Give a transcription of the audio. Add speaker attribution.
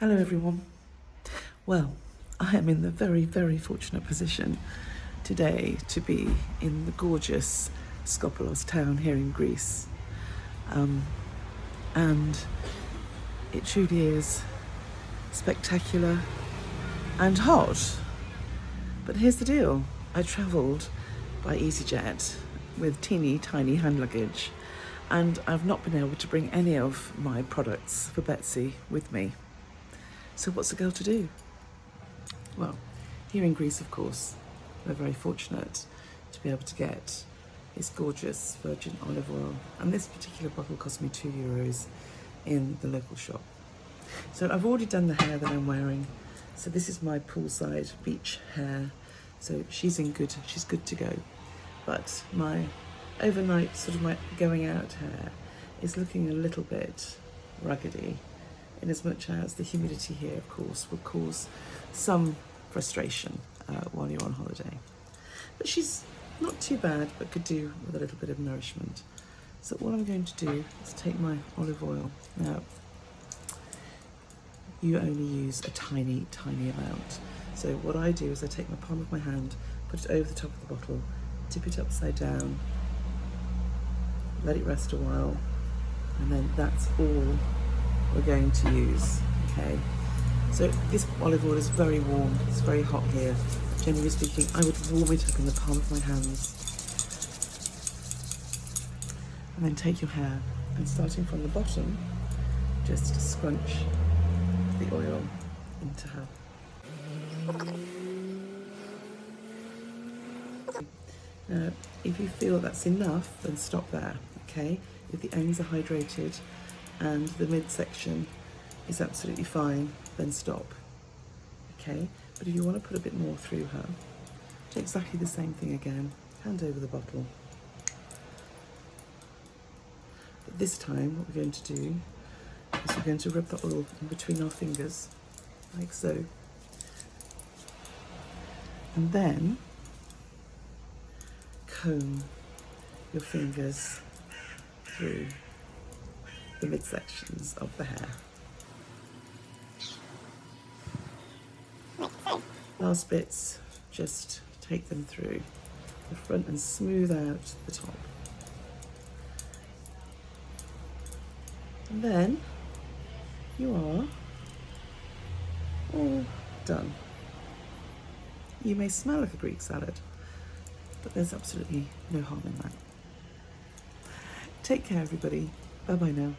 Speaker 1: Hello everyone. Well, I am in the very, very fortunate position today to be in the gorgeous Skopelos town here in Greece. And it truly is spectacular and hot. But here's the deal. I travelled by EasyJet with teeny tiny hand luggage, and I've not been able to bring any of my products for Betsy with me. So what's a girl to do? Well, here in Greece, of course, we're very fortunate to be able to get this gorgeous virgin olive oil. And this particular bottle cost me €2 in the local shop. So I've already done the hair that I'm wearing. So this is my poolside beach hair. So she's good to go. But my overnight, my going out hair is looking a little bit ruggedy, in as much as the humidity here, of course, will cause some frustration while you're on holiday. But she's not too bad, but could do with a little bit of nourishment. So all I'm going to do is take my olive oil. Now, you only use a tiny, tiny amount. So what I do is I take my palm of my hand, put it over the top of the bottle, tip it upside down, let it rest a while, and then that's all we're going to use, okay? So this olive oil is very warm, it's very hot here. Generally speaking, I would warm it up in the palm of my hands. And then take your hair and, starting from the bottom, just scrunch the oil into her. Now, if you feel that's enough, then stop there, okay? If the ends are hydrated and the midsection is absolutely fine, then stop, okay? But if you want to put a bit more through her, do exactly the same thing again, hand over the bottle. But this time, what we're going to do is we're going to rub the oil in between our fingers, like so. And then comb your fingers through the midsections of the hair. Last bits, just take them through the front and smooth out the top. And then you are all done. You may smell like a Greek salad, but there's absolutely no harm in that. Take care, everybody. Bye-bye now.